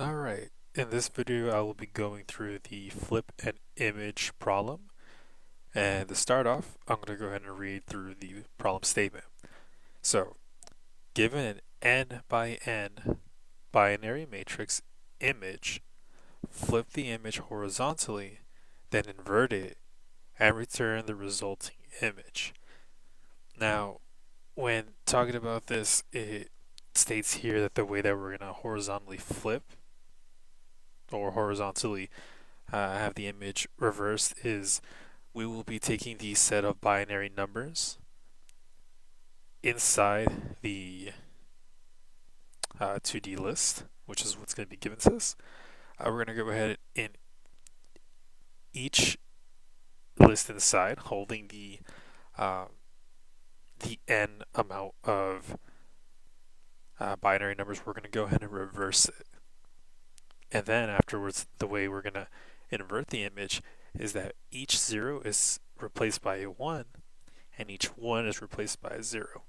Alright, in this video I will be going through the flip an image problem. And to start off, I'm going to go ahead and read through the problem statement. So, given an n by n binary matrix image, flip the image horizontally, then invert it, and return the resulting image. Now, when talking about this, it states here that the way that we're going to horizontally flip or horizontally have the image reversed is we will be taking the set of binary numbers inside the 2D list, which is what's going to be given to us. We're going to go ahead in each list inside, holding uh, the n amount of binary numbers. We're going to go ahead and reverse it, and then afterwards, the way we're going to invert the image is that each 0 is replaced by a 1, and each 1 is replaced by a 0.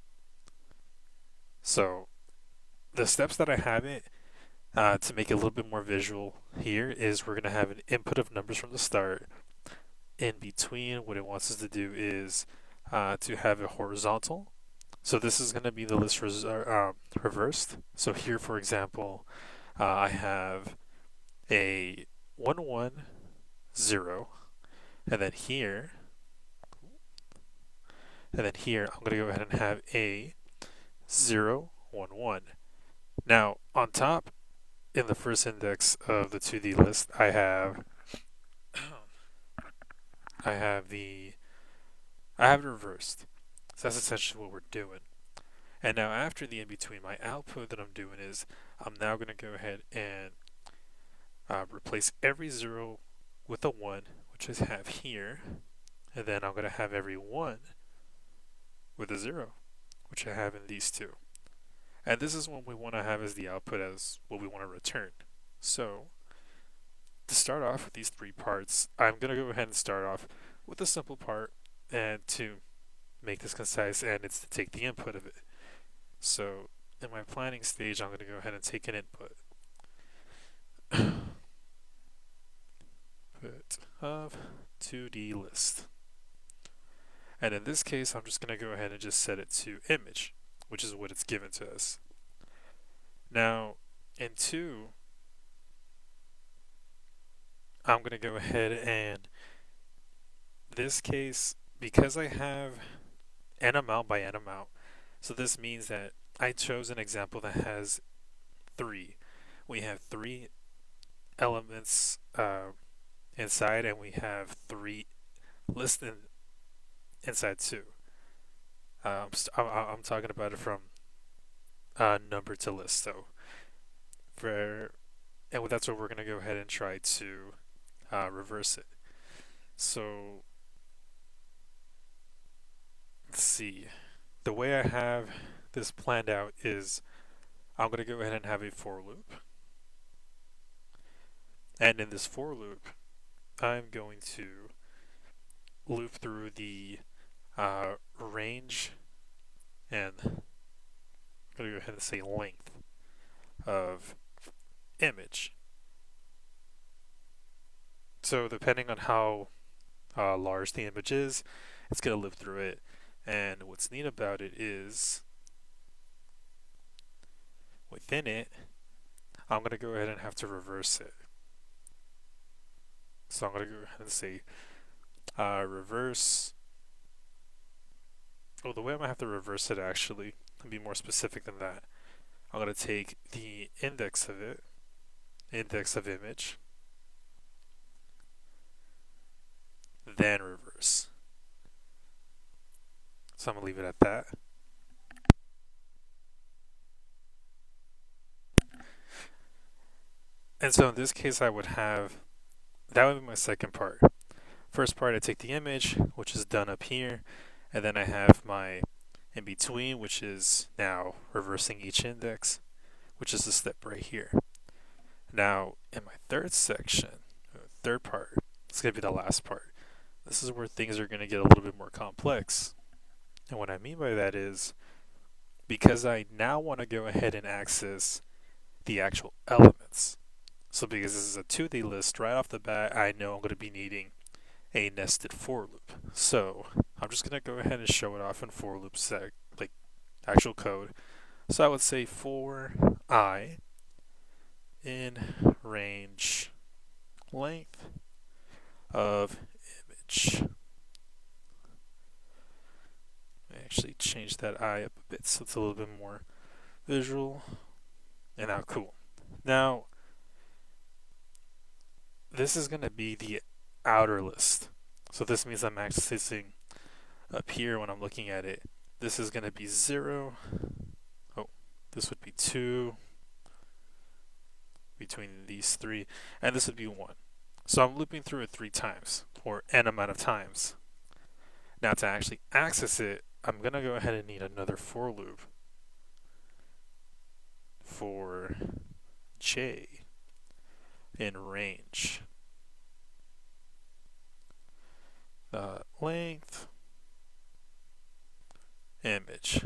So the steps that I have it to make it a little bit more visual here is we're going to have an input of numbers from the start. In between, what it wants us to do is to have a horizontal. So this is going to be the list reversed. So here, for example, I have a 1, 1, 0, and then here, I'm going to go ahead and have a 0, 1, 1. Now, on top, in the first index of the 2D list, I have it reversed. So that's essentially what we're doing. And now after the in between, my output that I'm doing is I'm now going to go ahead and replace every 0 with a 1, which I have here, and then I'm going to have every 1 with a 0, which I have in these two. And this is what we want to have as the output as what we want to return. So to start off with these three parts, I'm going to go ahead and start off with the simple part, and to make this concise, and it's to take the input of it. So in my planning stage, I'm going to go ahead and take an input. Input of 2D list. And in this case, I'm just going to go ahead and just set it to image, which is what it's given to us. Now, in 2, I'm going to go ahead and this case, because I have n amount by n amount, so this means that I chose an example that has 3. We have 3 elements inside, and we have 3 lists inside 2. I'm talking about it from number to list. So and that's what we're going to go ahead and try to reverse it. So let's see. The way I have this planned out is I'm going to go ahead and have a for loop. And in this for loop, I'm going to loop through the range and I'm going to go ahead and say length of image. So depending on how large the image is, it's going to loop through it. And what's neat about it is within it, I'm going to go ahead and have to reverse it. So I'm going to go ahead and say reverse. Oh, the way I'm going to have to reverse it actually, and be more specific than that, I'm going to take the index of it, index of image, then reverse. So I'm going to leave it at that. And so in this case, I would have, that would be my second part. First part, I take the image, which is done up here, and then I have my in between, which is now reversing each index, which is the step right here. Now, in my third section, third part, it's going to be the last part. This is where things are going to get a little bit more complex. And what I mean by that is, because I now want to go ahead and access the actual elements. So because this is a 2D list, right off the bat, I know I'm going to be needing a nested for loop. So I'm just going to go ahead and show it off in for loop sec, like actual code. So I would say for I in range length of image. I actually change that I up a bit so it's a little bit more visual. And now cool. Now this is going to be the outer list. So this means I'm accessing up here when I'm looking at it. This is going to be 0. Oh, this would be 2 between these 3, and this would be 1. So I'm looping through it 3 times, or n amount of times. Now to actually access it, I'm going to go ahead and need another for loop for j in range. Length image.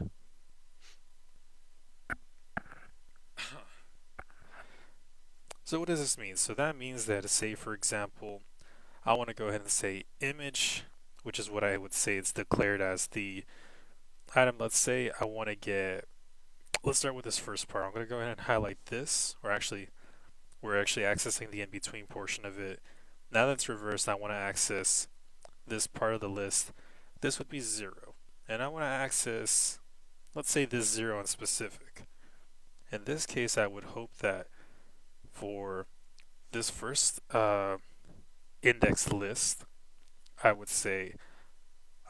So what does this mean? So that means that, say for example, I want to go ahead and say image, which is what I would say it's declared as the item. Let's say I want to get, let's start with this first part. I'm going to go ahead and highlight this, or actually, we're actually accessing the in-between portion of it. Now that it's reversed, I want to access this part of the list. This would be 0. And I want to access, let's say this 0 in specific. In this case, I would hope that for this first index list, I would say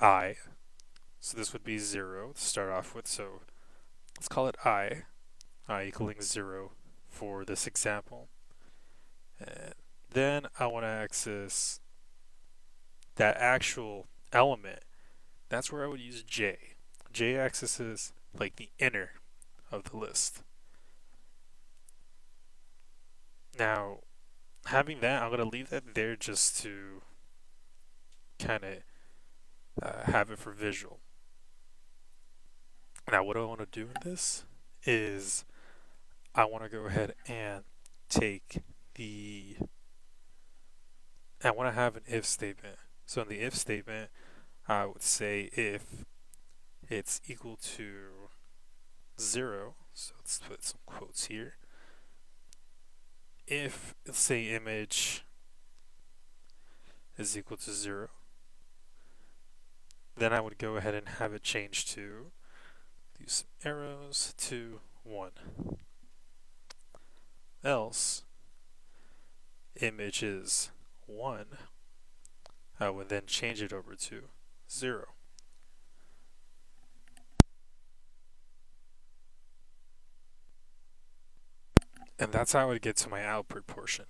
I. So this would be 0 to start off with. So let's call it I equaling 0 for this example. And then I want to access that actual element. That's where I would use j. J accesses like the inner of the list. Now, having that, I'm going to leave that there just to kind of have it for visual. Now, what I want to do with this is I want to go ahead and take I want to have an if statement. So in the if statement, I would say if it's equal to 0, so let's put some quotes here. If, let's say, image is equal to 0, then I would go ahead and have it change to, use some arrows, to 1. Else, image is 1, I would then change it over to 0. And that's how I would get to my output portion.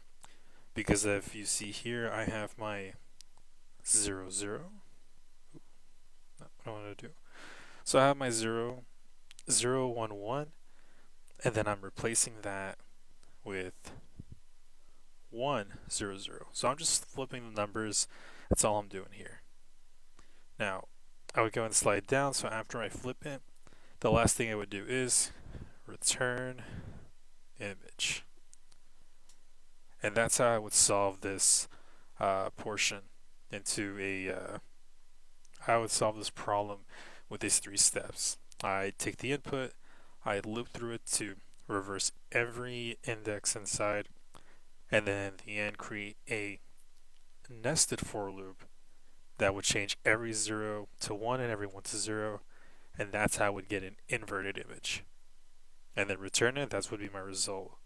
Because if you see here, I have my 0, 0. What do I want to do? So I have my 0, 0, 1, 1, and then I'm replacing that with 1, 0, 0. So I'm just flipping the numbers. That's all I'm doing here. Now, I would go and slide down. So after I flip it, the last thing I would do is return image. And that's how I would solve this portion into I would solve this problem with these 3 steps. I take the input, I loop through it to reverse every index inside, and then in the end create a nested for loop that would change every 0 to 1 and every 1 to 0, and that's how I would get an inverted image. And then return it, that would be my result.